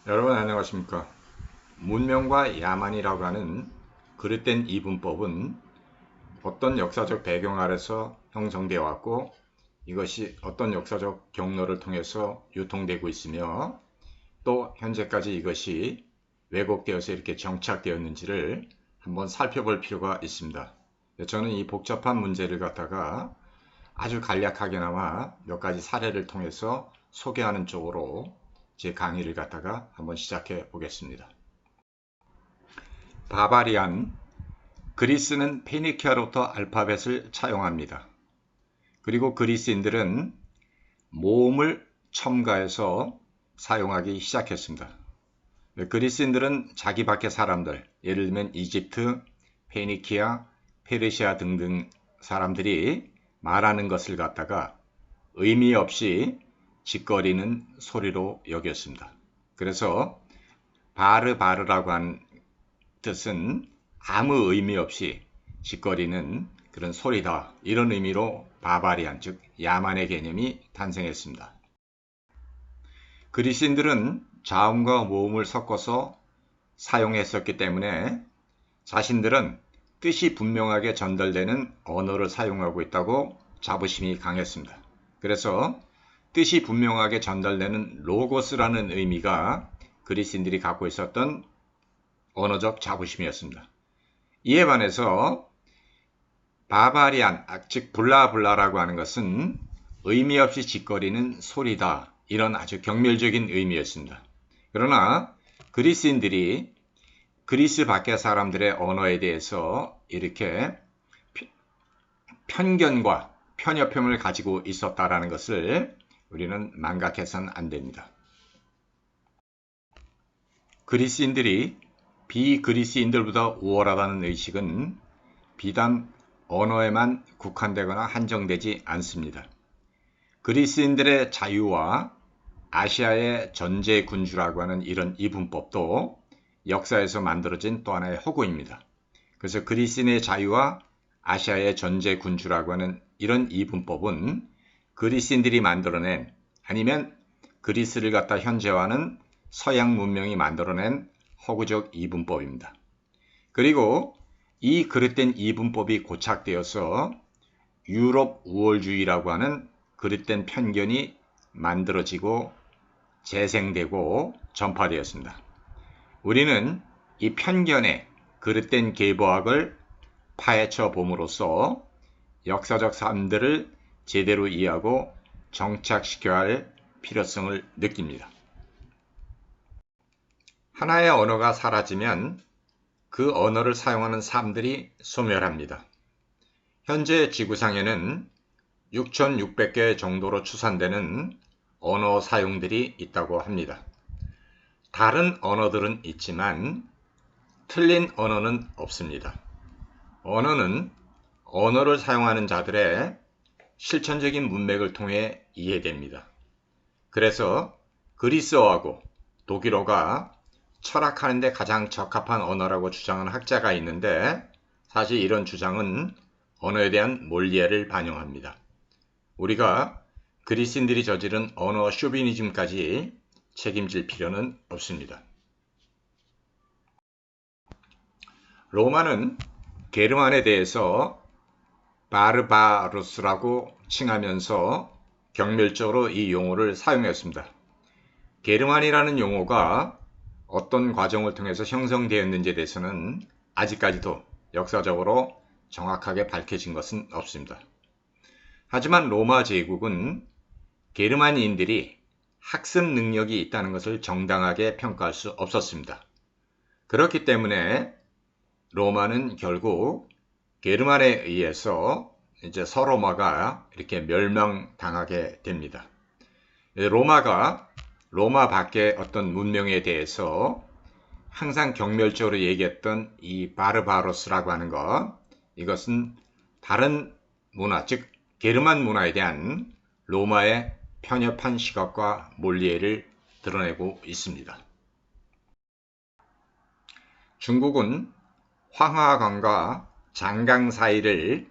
여러분 안녕하십니까. 문명과 야만이라고 하는 그릇된 이분법은 어떤 역사적 배경 아래서 형성되어 왔고 이것이 어떤 역사적 경로를 통해서 유통되고 있으며 또 현재까지 이것이 왜곡되어서 이렇게 정착되었는지를 한번 살펴볼 필요가 있습니다. 저는 이 복잡한 문제를 갖다가 아주 간략하게나마 몇 가지 사례를 통해서 소개하는 쪽으로 제 강의를 갖다가 한번 시작해 보겠습니다. 바바리안, 그리스는 페니키아로부터 알파벳을 차용합니다. 그리고 그리스인들은 모음을 첨가해서 사용하기 시작했습니다. 그리스인들은 자기 밖의 사람들, 예를 들면 이집트, 페니키아, 페르시아 등등 사람들이 말하는 것을 갖다가 의미 없이 짓거리는 소리로 여겼습니다. 그래서 바르바르라고 하는 뜻은 아무 의미 없이 짓거리는 그런 소리다. 이런 의미로 바바리안, 즉 야만의 개념이 탄생했습니다. 그리스인들은 자음과 모음을 섞어서 사용했었기 때문에 자신들은 뜻이 분명하게 전달되는 언어를 사용하고 있다고 자부심이 강했습니다. 그래서 뜻이 분명하게 전달되는 로고스라는 의미가 그리스인들이 갖고 있었던 언어적 자부심이었습니다. 이에 반해서 바바리안, 즉 블라블라라고 하는 것은 의미 없이 짓거리는 소리다. 이런 아주 경멸적인 의미였습니다. 그러나 그리스인들이 그리스 밖의 사람들의 언어에 대해서 이렇게 편견과 편협함을 가지고 있었다라는 것을 우리는 망각해서는 안 됩니다. 그리스인들이 비그리스인들보다 우월하다는 의식은 비단 언어에만 국한되거나 한정되지 않습니다. 그리스인들의 자유와 아시아의 전제군주라고 하는 이런 이분법도 역사에서 만들어진 또 하나의 허구입니다. 그래서 그리스인의 자유와 아시아의 전제군주라고 하는 이런 이분법은 그리스인들이 만들어낸 아니면 그리스를 갖다 현재화하는 서양 문명이 만들어낸 허구적 이분법입니다. 그리고 이 그릇된 이분법이 고착되어서 유럽 우월주의라고 하는 그릇된 편견이 만들어지고 재생되고 전파되었습니다. 우리는 이 편견의 그릇된 계보학을 파헤쳐 봄으로써 역사적 삶들을 제대로 이해하고 정착시켜야 할 필요성을 느낍니다. 하나의 언어가 사라지면 그 언어를 사용하는 삶들이 소멸합니다. 현재 지구상에는 6,600개 정도로 추산되는 언어 사용들이 있다고 합니다. 다른 언어들은 있지만 틀린 언어는 없습니다. 언어는 언어를 사용하는 자들의 실천적인 문맥을 통해 이해됩니다. 그래서 그리스어하고 독일어가 철학하는 데 가장 적합한 언어라고 주장하는 학자가 있는데 사실 이런 주장은 언어에 대한 몰리에를 반영합니다. 우리가 그리스인들이 저지른 언어 쇼비니즘까지 책임질 필요는 없습니다. 로마는 게르만에 대해서 바르바루스라고 칭하면서 경멸적으로 이 용어를 사용했습니다. 게르만이라는 용어가 어떤 과정을 통해서 형성되었는지에 대해서는 아직까지도 역사적으로 정확하게 밝혀진 것은 없습니다. 하지만 로마 제국은 게르만인들이 학습 능력이 있다는 것을 정당하게 평가할 수 없었습니다. 그렇기 때문에 로마는 결국 게르만에 의해서 이제 서로마가 이렇게 멸망당하게 됩니다. 로마가 로마 밖의 어떤 문명에 대해서 항상 경멸적으로 얘기했던 이 바르바로스라고 하는 것, 이것은 다른 문화, 즉 게르만 문화에 대한 로마의 편협한 시각과 몰리에를 드러내고 있습니다. 중국은 황하강과 장강 사이를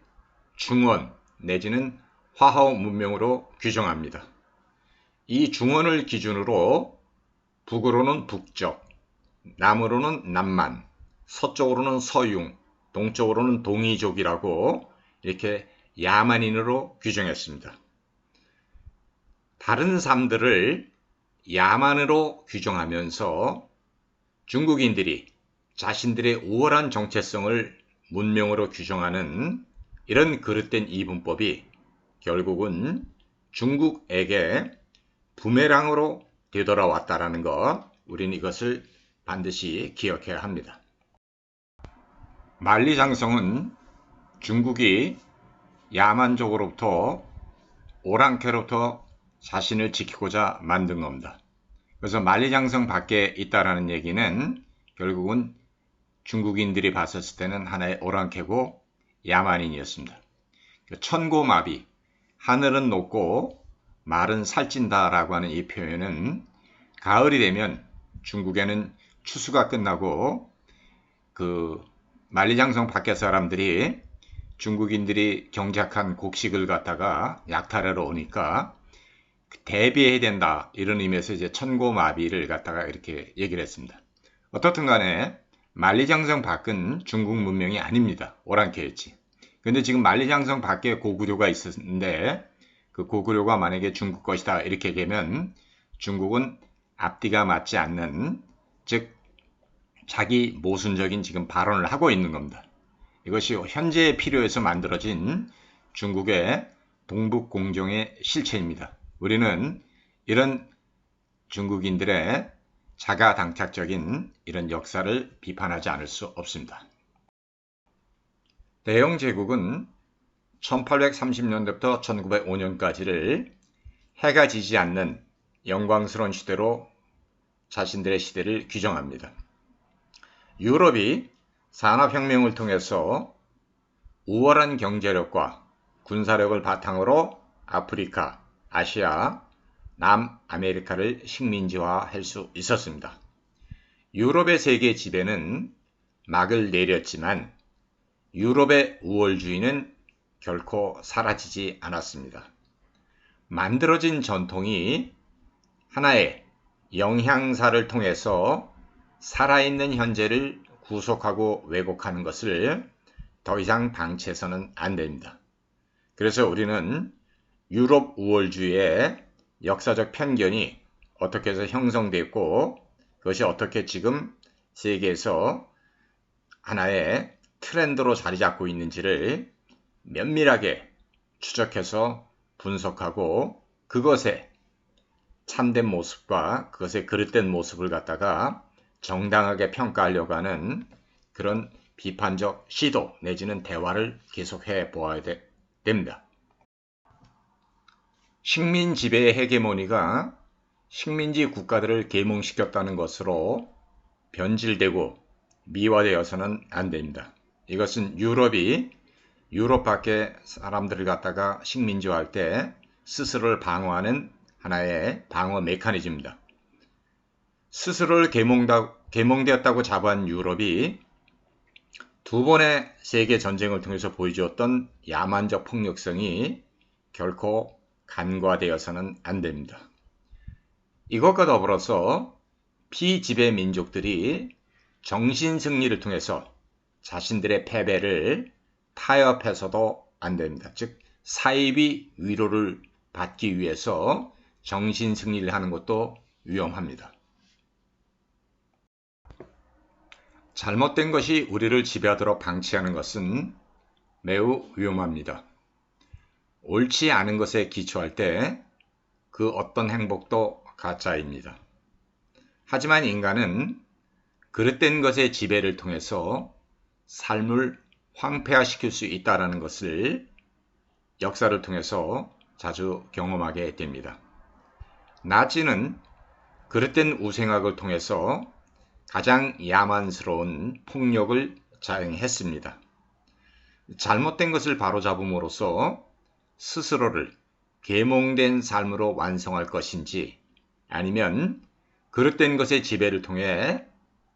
중원 내지는 화허 문명으로 규정합니다. 이 중원을 기준으로 북으로는 북쪽, 남으로는 남만, 서쪽으로는 서융, 동쪽으로는 동이족이라고 이렇게 야만인으로 규정했습니다. 다른 삶들을 야만으로 규정하면서 중국인들이 자신들의 우월한 정체성을 문명으로 규정하는 이런 그릇된 이분법이 결국은 중국에게 부메랑으로 되돌아왔다라는 것, 우리는 이것을 반드시 기억해야 합니다. 만리장성은 중국이 야만족으로부터 오랑캐로부터 자신을 지키고자 만든 겁니다. 그래서 만리장성 밖에 있다라는 얘기는 결국은 중국인들이 봤었을 때는 하나의 오랑캐고 야만인이었습니다. 천고마비, 하늘은 높고 말은 살찐다라고 하는 이 표현은 가을이 되면 중국에는 추수가 끝나고 그 만리장성 밖의 사람들이 중국인들이 경작한 곡식을 갖다가 약탈하러 오니까 대비해야 된다, 이런 의미에서 이제 천고마비를 갖다가 이렇게 얘기를 했습니다. 어떻든 간에 만리장성 밖은 중국 문명이 아닙니다. 오랑캐였지. 근데 지금 만리장성 밖에 고구려가 있었는데 그 고구려가 만약에 중국 것이다 이렇게 되면 중국은 앞뒤가 맞지 않는, 즉 자기 모순적인 지금 발언을 하고 있는 겁니다. 이것이 현재의 필요에서 만들어진 중국의 동북공정의 실체입니다. 우리는 이런 중국인들의 자가당착적인 이런 역사를 비판하지 않을 수 없습니다. 대영제국은 1830년대부터 1905년까지를 해가 지지 않는 영광스러운 시대로 자신들의 시대를 규정합니다. 유럽이 산업혁명을 통해서 우월한 경제력과 군사력을 바탕으로 아프리카, 아시아, 남아메리카를 식민지화할 수 있었습니다. 유럽의 세계 지배는 막을 내렸지만 유럽의 우월주의는 결코 사라지지 않았습니다. 만들어진 전통이 하나의 영향사를 통해서 살아있는 현재를 구속하고 왜곡하는 것을 더 이상 방치해서는 안 됩니다. 그래서 우리는 유럽 우월주의의 역사적 편견이 어떻게 해서 형성됐고 그것이 어떻게 지금 세계에서 하나의 트렌드로 자리 잡고 있는지를 면밀하게 추적해서 분석하고 그것의 참된 모습과 그것의 그릇된 모습을 갖다가 정당하게 평가하려고 하는 그런 비판적 시도 내지는 대화를 계속해 보아야 됩니다. 식민 지배의 헤게모니가 식민지 국가들을 계몽시켰다는 것으로 변질되고 미화되어서는 안 됩니다. 이것은 유럽이 유럽 밖의 사람들을 갖다가 식민지화할 때 스스로를 방어하는 하나의 방어 메커니즘입니다. 스스로를 계몽되었다고 자부한 유럽이 두 번의 세계 전쟁을 통해서 보여주었던 야만적 폭력성이 결코 간과되어서는 안 됩니다. 이것과 더불어서 피지배 민족들이 정신승리를 통해서 자신들의 패배를 타협해서도 안 됩니다. 즉 사이비 위로를 받기 위해서 정신승리를 하는 것도 위험합니다. 잘못된 것이 우리를 지배하도록 방치하는 것은 매우 위험합니다. 옳지 않은 것에 기초할 때 그 어떤 행복도 가짜입니다. 하지만 인간은 그릇된 것의 지배를 통해서 삶을 황폐화시킬 수 있다는 것을 역사를 통해서 자주 경험하게 됩니다. 나치는 그릇된 우생학을 통해서 가장 야만스러운 폭력을 자행했습니다. 잘못된 것을 바로잡음으로써 스스로를 계몽된 삶으로 완성할 것인지 아니면 그릇된 것의 지배를 통해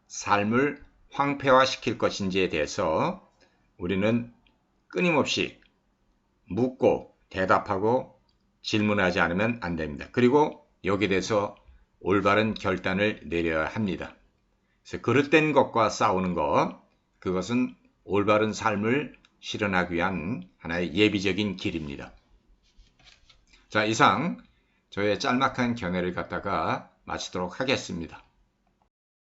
삶을 황폐화시킬 것인지에 대해서 우리는 끊임없이 묻고 대답하고 질문하지 않으면 안 됩니다. 그리고 여기에 대해서 올바른 결단을 내려야 합니다. 그래서 그릇된 것과 싸우는 것, 그것은 올바른 삶을 실현하기 위한 하나의 예비적인 길입니다. 자, 이상 저의 짤막한 견해를 갖다가 마치도록 하겠습니다.